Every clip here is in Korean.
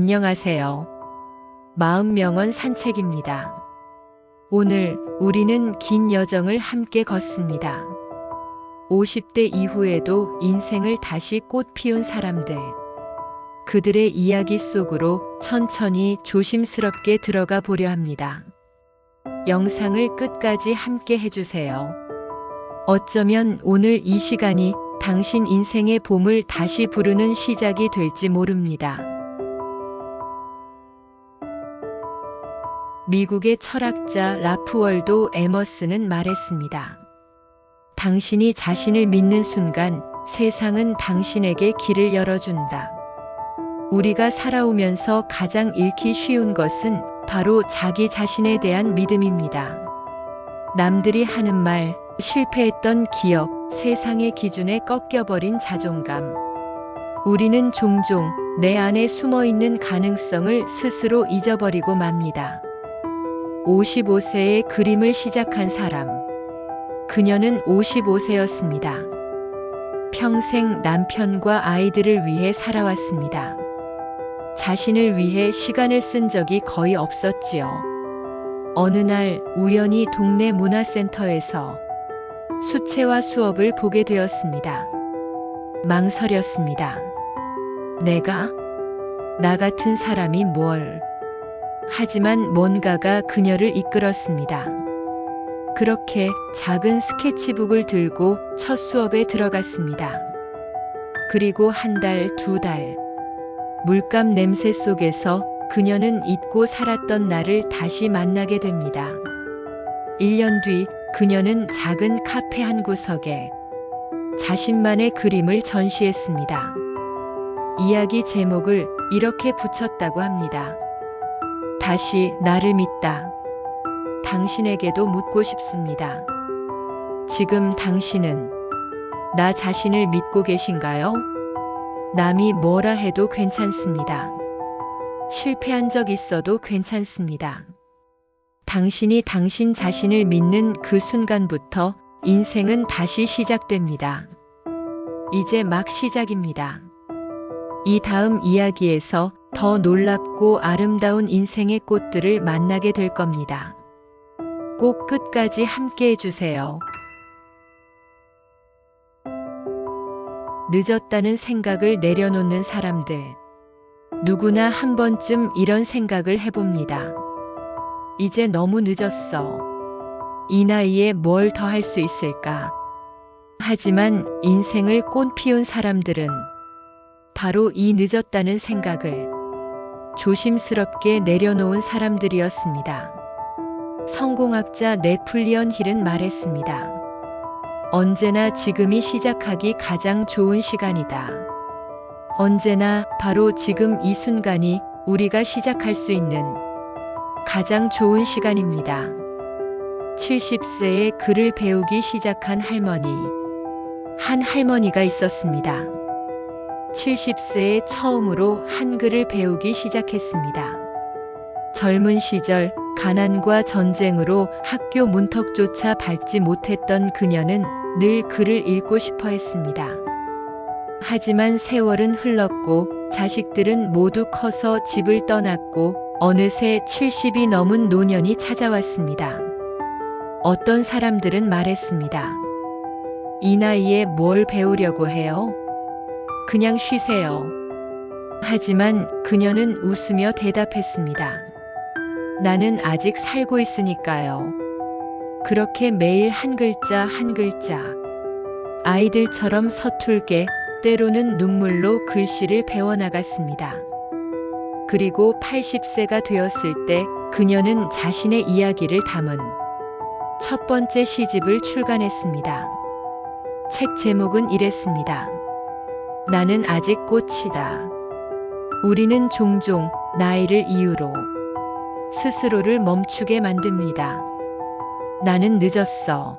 안녕하세요. 마음명언 산책입니다. 오늘 우리는 긴 여정을 함께 걷습니다. 50대 이후에도 인생을 다시 꽃 피운 사람들. 그들의 이야기 속으로 천천히 조심스럽게 들어가 보려 합니다. 영상을 끝까지 함께 해주세요. 어쩌면 오늘 이 시간이 당신 인생의 봄을 다시 부르는 시작이 될지 모릅니다. 미국의 철학자 라프 월도 에머슨은 말했습니다. 당신이 자신을 믿는 순간 세상은 당신에게 길을 열어준다. 우리가 살아오면서 가장 잃기 쉬운 것은 바로 자기 자신에 대한 믿음입니다. 남들이 하는 말, 실패했던 기억, 세상의 기준에 꺾여버린 자존감. 우리는 종종 내 안에 숨어있는 가능성을 스스로 잊어버리고 맙니다. 55세에 그림을 시작한 사람. 그녀는 55세였습니다. 평생 남편과 아이들을 위해 살아왔습니다. 자신을 위해 시간을 쓴 적이 거의 없었지요. 어느 날 우연히 동네 문화센터에서 수채화 수업을 보게 되었습니다. 망설였습니다. 나 같은 사람이 뭘. 하지만 뭔가가 그녀를 이끌었습니다. 그렇게 작은 스케치북을 들고 첫 수업에 들어갔습니다. 그리고 한 달, 두 달. 물감 냄새 속에서 그녀는 잊고 살았던 나를 다시 만나게 됩니다. 1년 뒤 그녀는 작은 카페 한 구석에 자신만의 그림을 전시했습니다. 이야기 제목을 이렇게 붙였다고 합니다. 다시 나를 믿다. 당신에게도 묻고 싶습니다. 지금 당신은 나 자신을 믿고 계신가요? 남이 뭐라 해도 괜찮습니다. 실패한 적 있어도 괜찮습니다. 당신이 당신 자신을 믿는 그 순간부터 인생은 다시 시작됩니다. 이제 막 시작입니다. 이 다음 이야기에서 더 놀랍고 아름다운 인생의 꽃들을 만나게 될 겁니다. 꼭 끝까지 함께 해주세요. 늦었다는 생각을 내려놓는 사람들. 누구나 한 번쯤 이런 생각을 해봅니다. 이제 너무 늦었어. 이 나이에 뭘 더 할 수 있을까? 하지만 인생을 꽃 피운 사람들은 바로 이 늦었다는 생각을 조심스럽게 내려놓은 사람들이었습니다. 성공학자 네플리언 힐은 말했습니다. 언제나 지금이 시작하기 가장 좋은 시간이다. 언제나 바로 지금 이 순간이 우리가 시작할 수 있는 가장 좋은 시간입니다. 70세에 글을 배우기 시작한 할머니. 한 할머니가 있었습니다. 70세에 처음으로 한글을 배우기 시작했습니다. 젊은 시절 가난과 전쟁으로 학교 문턱조차 밟지 못했던 그녀는 늘 글을 읽고 싶어 했습니다. 하지만 세월은 흘렀고 자식들은 모두 커서 집을 떠났고 어느새 70이 넘은 노년이 찾아왔습니다. 어떤 사람들은 말했습니다. 이 나이에 뭘 배우려고 해요? 그냥 쉬세요. 하지만 그녀는 웃으며 대답했습니다. 나는 아직 살고 있으니까요. 그렇게 매일 한 글자 한 글자. 아이들처럼 서툴게 때로는 눈물로 글씨를 배워나갔습니다. 그리고 80세가 되었을 때 그녀는 자신의 이야기를 담은 첫 번째 시집을 출간했습니다. 책 제목은 이랬습니다. 나는 아직 꽃이다. 우리는 종종 나이를 이유로 스스로를 멈추게 만듭니다. 나는 늦었어.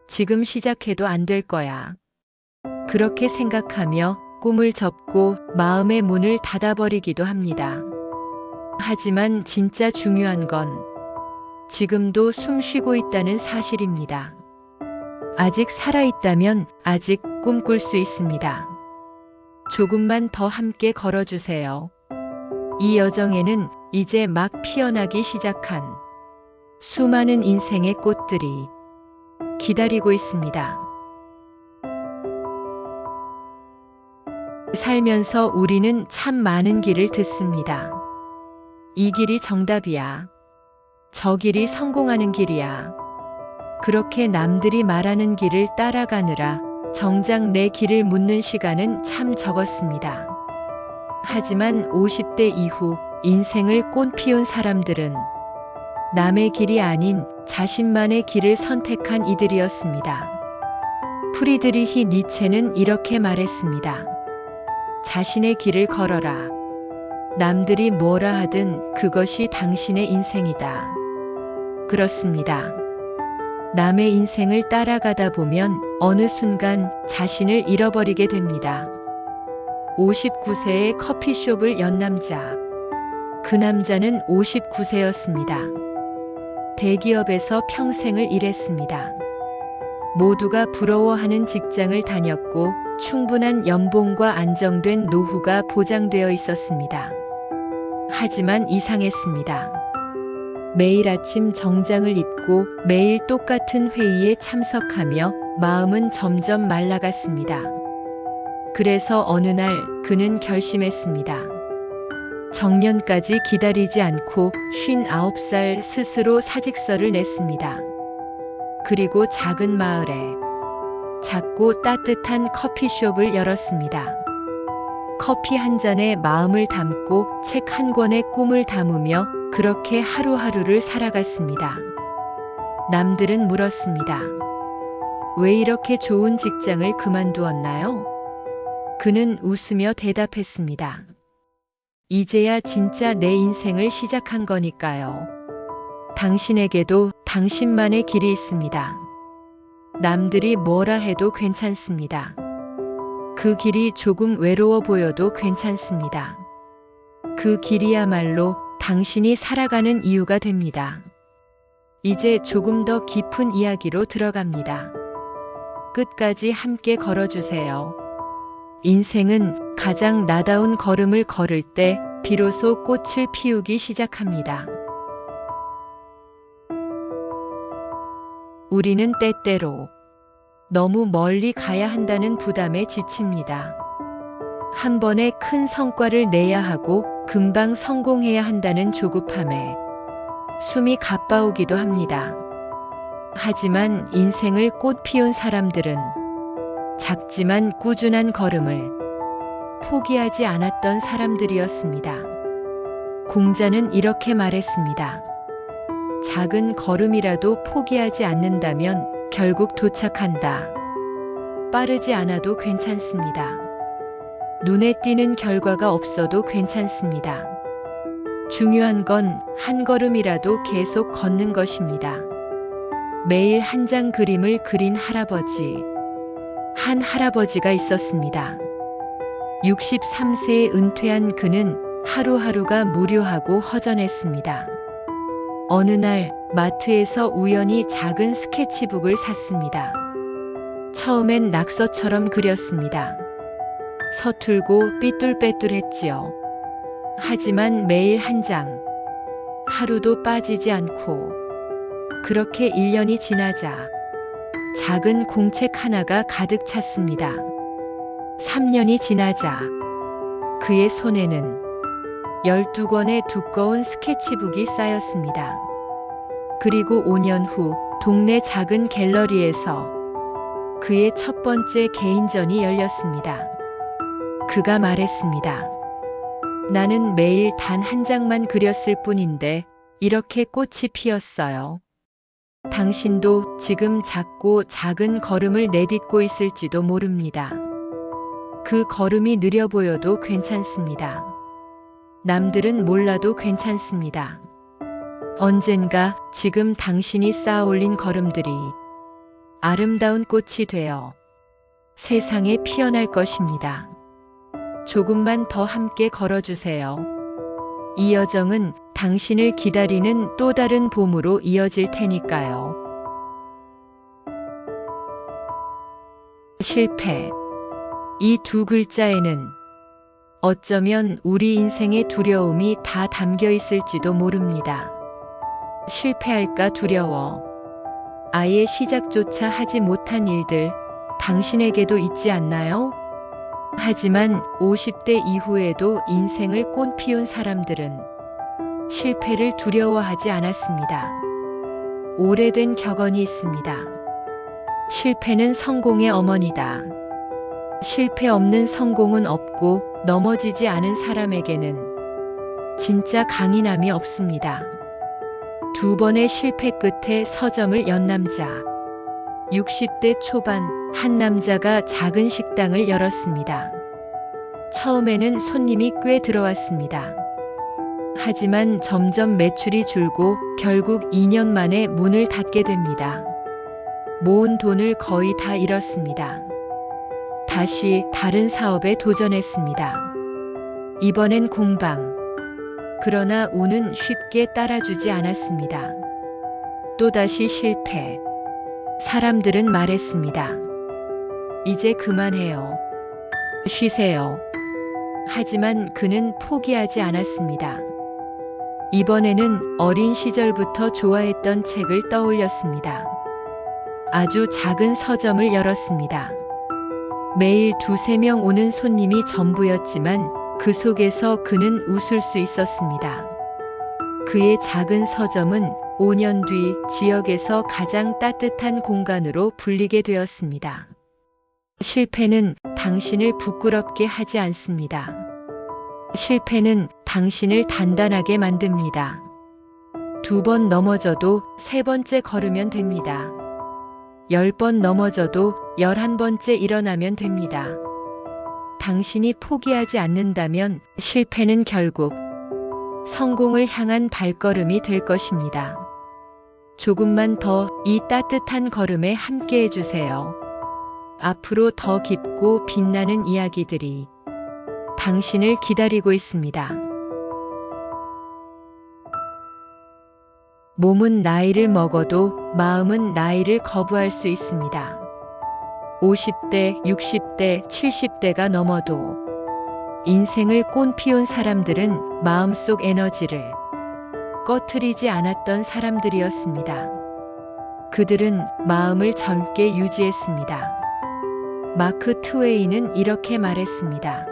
지금 시작해도 안 될 거야. 그렇게 생각하며 꿈을 접고 마음의 문을 닫아버리기도 합니다. 하지만 진짜 중요한 건 지금도 숨 쉬고 있다는 사실입니다. 아직 살아있다면 아직 꿈꿀 수 있습니다. 조금만 더 함께 걸어주세요. 이 여정에는 이제 막 피어나기 시작한 수많은 인생의 꽃들이 기다리고 있습니다. 살면서 우리는 참 많은 길을 듣습니다. 이 길이 정답이야. 저 길이 성공하는 길이야. 그렇게 남들이 말하는 길을 따라가느라 정작 내 길을 묻는 시간은 참 적었습니다. 하지만 50대 이후 인생을 꽃피운 사람들은 남의 길이 아닌 자신만의 길을 선택한 이들이었습니다. 프리드리히 니체는 이렇게 말했습니다. 자신의 길을 걸어라. 남들이 뭐라 하든 그것이 당신의 인생이다. 그렇습니다. 남의 인생을 따라가다 보면 어느 순간 자신을 잃어버리게 됩니다. 59세에 커피숍을 연 남자. 그 남자는 59세였습니다. 대기업에서 평생을 일했습니다. 모두가 부러워하는 직장을 다녔고 충분한 연봉과 안정된 노후가 보장되어 있었습니다. 하지만 이상했습니다. 매일 아침 정장을 입고 매일 똑같은 회의에 참석하며 마음은 점점 말라갔습니다. 그래서 어느 날 그는 결심했습니다. 정년까지 기다리지 않고 59살 스스로 사직서를 냈습니다. 그리고 작은 마을에 작고 따뜻한 커피숍을 열었습니다. 커피 한 잔에 마음을 담고 책 한 권에 꿈을 담으며 그렇게 하루하루를 살아갔습니다. 남들은 물었습니다. 왜 이렇게 좋은 직장을 그만두었나요? 그는 웃으며 대답했습니다. 이제야 진짜 내 인생을 시작한 거니까요. 당신에게도 당신만의 길이 있습니다. 남들이 뭐라 해도 괜찮습니다. 그 길이 조금 외로워 보여도 괜찮습니다. 그 길이야말로 당신이 살아가는 이유가 됩니다. 이제 조금 더 깊은 이야기로 들어갑니다. 끝까지 함께 걸어주세요. 인생은 가장 나다운 걸음을 걸을 때 비로소 꽃을 피우기 시작합니다. 우리는 때때로 너무 멀리 가야 한다는 부담에 지칩니다. 한 번에 큰 성과를 내야 하고 금방 성공해야 한다는 조급함에 숨이 가빠오기도 합니다. 하지만 인생을 꽃 피운 사람들은 작지만 꾸준한 걸음을 포기하지 않았던 사람들이었습니다. 공자는 이렇게 말했습니다. 작은 걸음이라도 포기하지 않는다면 결국 도착한다. 빠르지 않아도 괜찮습니다. 눈에 띄는 결과가 없어도 괜찮습니다. 중요한 건 한 걸음이라도 계속 걷는 것입니다. 매일 한 장 그림을 그린 할아버지. 한 할아버지가 있었습니다. 63세에 은퇴한 그는 하루하루가 무료하고 허전했습니다. 어느 날 마트에서 우연히 작은 스케치북을 샀습니다. 처음엔 낙서처럼 그렸습니다. 서툴고 삐뚤빼뚤했지요. 하지만 매일 한 장, 하루도 빠지지 않고 그렇게 1년이 지나자 작은 공책 하나가 가득 찼습니다. 3년이 지나자 그의 손에는 12권의 두꺼운 스케치북이 쌓였습니다. 그리고 5년 후 동네 작은 갤러리에서 그의 첫 번째 개인전이 열렸습니다. 그가 말했습니다. 나는 매일 단 한 장만 그렸을 뿐인데 이렇게 꽃이 피었어요. 당신도 지금 작고 작은 걸음을 내딛고 있을지도 모릅니다. 그 걸음이 느려 보여도 괜찮습니다. 남들은 몰라도 괜찮습니다. 언젠가 지금 당신이 쌓아 올린 걸음들이 아름다운 꽃이 되어 세상에 피어날 것입니다. 조금만 더 함께 걸어주세요. 이 여정은 당신을 기다리는 또 다른 봄으로 이어질 테니까요. 실패. 이 두 글자에는 어쩌면 우리 인생의 두려움이 다 담겨 있을지도 모릅니다. 실패할까 두려워. 아예 시작조차 하지 못한 일들, 당신에게도 있지 않나요? 하지만 50대 이후에도 인생을 꽃피운 사람들은 실패를 두려워하지 않았습니다. 오래된 격언이 있습니다. 실패는 성공의 어머니다. 실패 없는 성공은 없고 넘어지지 않은 사람에게는 진짜 강인함이 없습니다. 2번의 실패 끝에 서점을 연 남자. 60대 초반 한 남자가 작은 식당을 열었습니다. 처음에는 손님이 꽤 들어왔습니다. 하지만 점점 매출이 줄고 결국 2년 만에 문을 닫게 됩니다. 모은 돈을 거의 다 잃었습니다. 다시 다른 사업에 도전했습니다. 이번엔 공방. 그러나 운은 쉽게 따라주지 않았습니다. 또다시 실패. 사람들은 말했습니다. 이제 그만해요. 쉬세요. 하지만 그는 포기하지 않았습니다. 이번에는 어린 시절부터 좋아했던 책을 떠올렸습니다. 아주 작은 서점을 열었습니다. 매일 2~3명 오는 손님이 전부였지만 그 속에서 그는 웃을 수 있었습니다. 그의 작은 서점은 5년 뒤 지역에서 가장 따뜻한 공간으로 불리게 되었습니다. 실패는 당신을 부끄럽게 하지 않습니다. 실패는 당신을 단단하게 만듭니다. 2번 넘어져도 3번째 걸으면 됩니다. 10번 넘어져도 11번째 일어나면 됩니다. 당신이 포기하지 않는다면 실패는 결국 성공을 향한 발걸음이 될 것입니다. 조금만 더 이 따뜻한 걸음에 함께 해주세요. 앞으로 더 깊고 빛나는 이야기들이 당신을 기다리고 있습니다. 몸은 나이를 먹어도 마음은 나이를 거부할 수 있습니다. 50대, 60대, 70대가 넘어도 인생을 꽃피운 사람들은 마음속 에너지를 꺼트리지 않았던 사람들이었습니다. 그들은 마음을 젊게 유지했습니다. 마크 트웨이는 이렇게 말했습니다.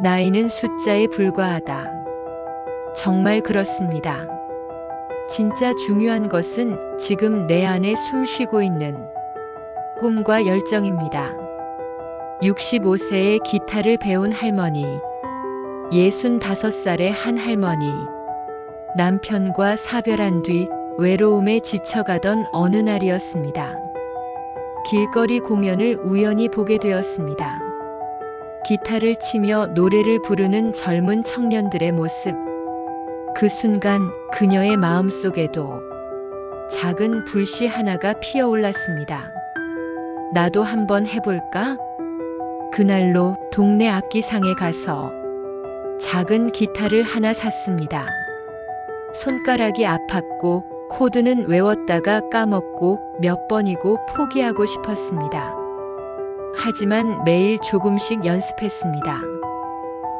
나이는 숫자에 불과하다. 정말 그렇습니다. 진짜 중요한 것은 지금 내 안에 숨쉬고 있는 꿈과 열정입니다. 65세에 기타를 배운 할머니, 65살의 한 할머니, 남편과 사별한 뒤 외로움에 지쳐가던 어느 날이었습니다. 길거리 공연을 우연히 보게 되었습니다. 기타를 치며 노래를 부르는 젊은 청년들의 모습. 그 순간 그녀의 마음속에도 작은 불씨 하나가 피어올랐습니다. 나도 한번 해볼까? 그날로 동네 악기상에 가서 작은 기타를 하나 샀습니다. 손가락이 아팠고 코드는 외웠다가 까먹고 몇 번이고 포기하고 싶었습니다. 하지만 매일 조금씩 연습했습니다.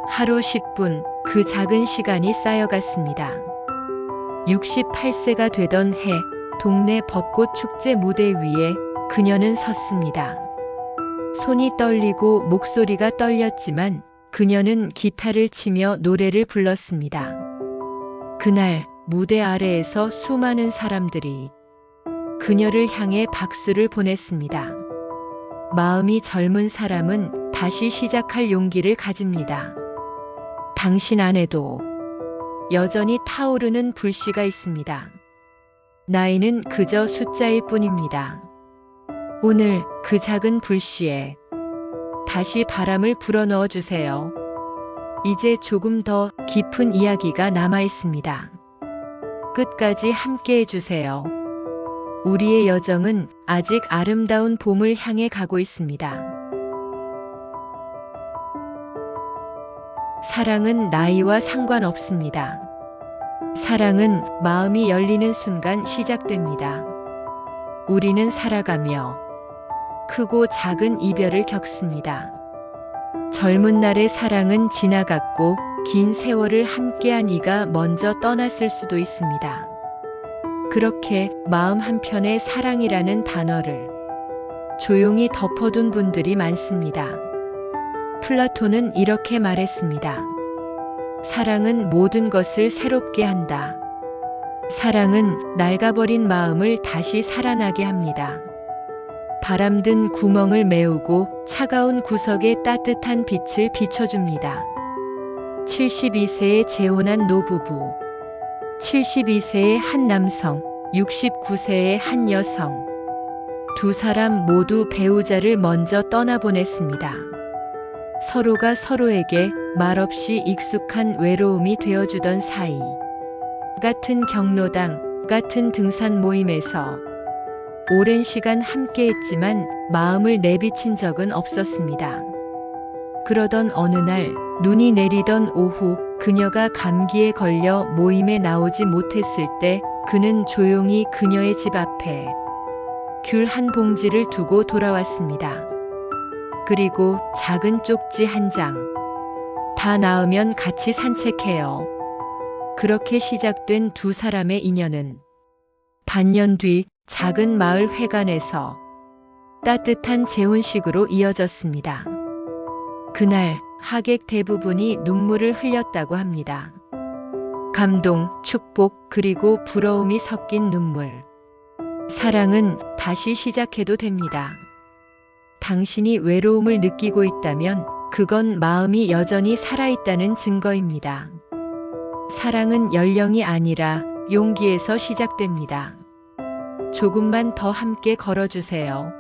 하루 10분, 그 작은 시간이 쌓여갔습니다. 68세가 되던 해, 동네 벚꽃 축제 무대 위에 그녀는 섰습니다. 손이 떨리고 목소리가 떨렸지만 그녀는 기타를 치며 노래를 불렀습니다. 그날 무대 아래에서 수많은 사람들이 그녀를 향해 박수를 보냈습니다. 마음이 젊은 사람은 다시 시작할 용기를 가집니다. 당신 안에도 여전히 타오르는 불씨가 있습니다. 나이는 그저 숫자일 뿐입니다. 오늘 그 작은 불씨에 다시 바람을 불어넣어 주세요. 이제 조금 더 깊은 이야기가 남아 있습니다. 끝까지 함께 해주세요. 우리의 여정은 아직 아름다운 봄을 향해 가고 있습니다. 사랑은 나이와 상관없습니다. 사랑은 마음이 열리는 순간 시작됩니다. 우리는 살아가며 크고 작은 이별을 겪습니다. 젊은 날의 사랑은 지나갔고 긴 세월을 함께한 이가 먼저 떠났을 수도 있습니다. 그렇게 마음 한편에 사랑이라는 단어를 조용히 덮어둔 분들이 많습니다. 플라톤은 이렇게 말했습니다. 사랑은 모든 것을 새롭게 한다. 사랑은 낡아버린 마음을 다시 살아나게 합니다. 바람든 구멍을 메우고 차가운 구석에 따뜻한 빛을 비춰줍니다. 72세의 재혼한 노부부, 72세의 한 남성, 69세의 한 여성. 두 사람 모두 배우자를 먼저 떠나보냈습니다. 서로가 서로에게 말없이 익숙한 외로움이 되어주던 사이. 같은 경로당, 같은 등산 모임에서 오랜 시간 함께했지만 마음을 내비친 적은 없었습니다. 그러던 어느 날 눈이 내리던 오후 그녀가 감기에 걸려 모임에 나오지 못했을 때 그는 조용히 그녀의 집 앞에 귤 한 봉지를 두고 돌아왔습니다. 그리고 작은 쪽지 한 장. 다 나으면 같이 산책해요. 그렇게 시작된 두 사람의 인연은 반년 뒤 작은 마을 회관에서 따뜻한 재혼식으로 이어졌습니다. 그날 하객 대부분이 눈물을 흘렸다고 합니다. 감동, 축복, 그리고 부러움이 섞인 눈물. 사랑은 다시 시작해도 됩니다. 당신이 외로움을 느끼고 있다면 그건 마음이 여전히 살아있다는 증거입니다. 사랑은 연령이 아니라 용기에서 시작됩니다. 조금만 더 함께 걸어주세요.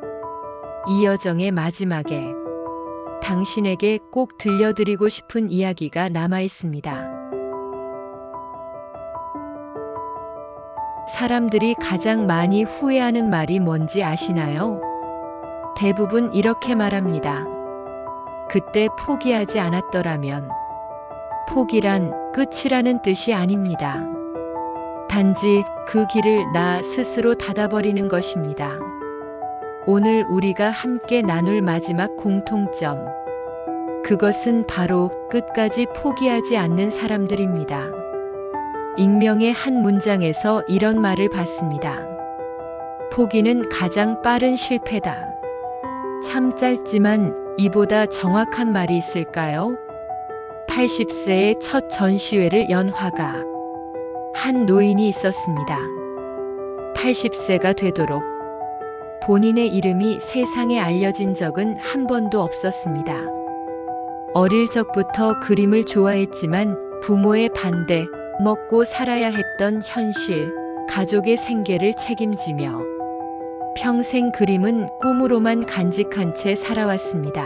이여정의 마지막에 당신에게 꼭 들려드리고 싶은 이야기가 남아 있습니다. 사람들이 가장 많이 후회하는 말이 뭔지 아시나요? 대부분 이렇게 말합니다. 그때 포기하지 않았더라면. 포기란 끝이라는 뜻이 아닙니다. 단지 그 길을 나 스스로 닫아버리는 것입니다. 오늘 우리가 함께 나눌 마지막 공통점. 그것은 바로 끝까지 포기하지 않는 사람들입니다. 익명의 한 문장에서 이런 말을 봤습니다. 포기는 가장 빠른 실패다. 참 짧지만 이보다 정확한 말이 있을까요? 80세의 첫 전시회를 연 화가. 한 노인이 있었습니다. 80세가 되도록 본인의 이름이 세상에 알려진 적은 한 번도 없었습니다. 어릴 적부터 그림을 좋아했지만 부모의 반대, 먹고 살아야 했던 현실, 가족의 생계를 책임지며 평생 그림은 꿈으로만 간직한 채 살아왔습니다.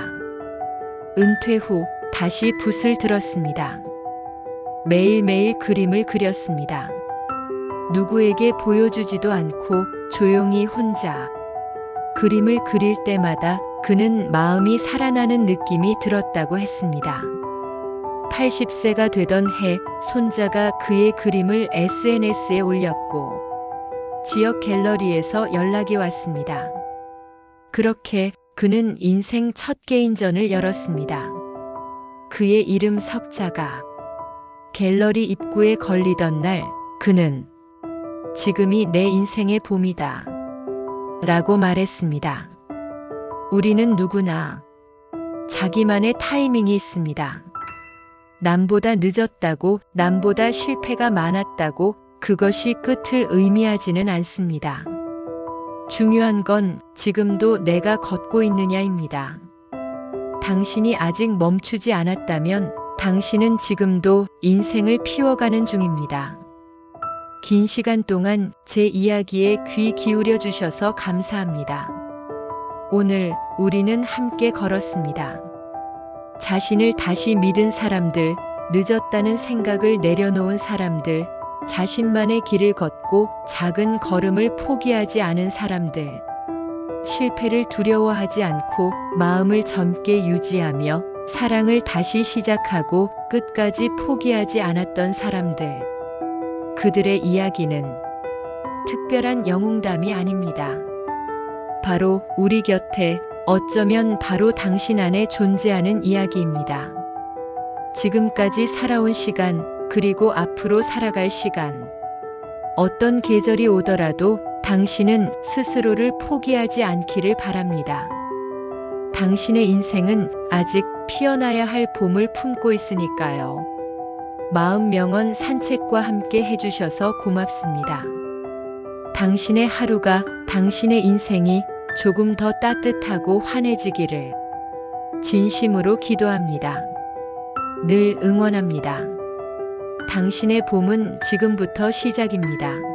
은퇴 후 다시 붓을 들었습니다. 매일매일 그림을 그렸습니다. 누구에게 보여주지도 않고 조용히 혼자. 그림을 그릴 때마다 그는 마음이 살아나는 느낌이 들었다고 했습니다. 80세가 되던 해 손자가 그의 그림을 SNS에 올렸고 지역 갤러리에서 연락이 왔습니다. 그렇게 그는 인생 첫 개인전을 열었습니다. 그의 이름 석자가 갤러리 입구에 걸리던 날 그는 지금이 내 인생의 봄이다 라고 말했습니다. 우리는 누구나 자기만의 타이밍이 있습니다. 남보다 늦었다고, 남보다 실패가 많았다고 그것이 끝을 의미하지는 않습니다. 중요한 건 지금도 내가 걷고 있느냐입니다. 당신이 아직 멈추지 않았다면 당신은 지금도 인생을 피워가는 중입니다. 긴 시간 동안 제 이야기에 귀 기울여 주셔서 감사합니다. 오늘 우리는 함께 걸었습니다. 자신을 다시 믿은 사람들, 늦었다는 생각을 내려놓은 사람들, 자신만의 길을 걷고 작은 걸음을 포기하지 않은 사람들, 실패를 두려워하지 않고 마음을 젊게 유지하며 사랑을 다시 시작하고 끝까지 포기하지 않았던 사람들. 그들의 이야기는 특별한 영웅담이 아닙니다. 바로 우리 곁에 어쩌면 바로 당신 안에 존재하는 이야기입니다. 지금까지 살아온 시간, 그리고 앞으로 살아갈 시간. 어떤 계절이 오더라도 당신은 스스로를 포기하지 않기를 바랍니다. 당신의 인생은 아직 피어나야 할 봄을 품고 있으니까요. 마음 명언 산책과 함께 해주셔서 고맙습니다. 당신의 하루가, 당신의 인생이 조금 더 따뜻하고 환해지기를 진심으로 기도합니다. 늘 응원합니다. 당신의 봄은 지금부터 시작입니다.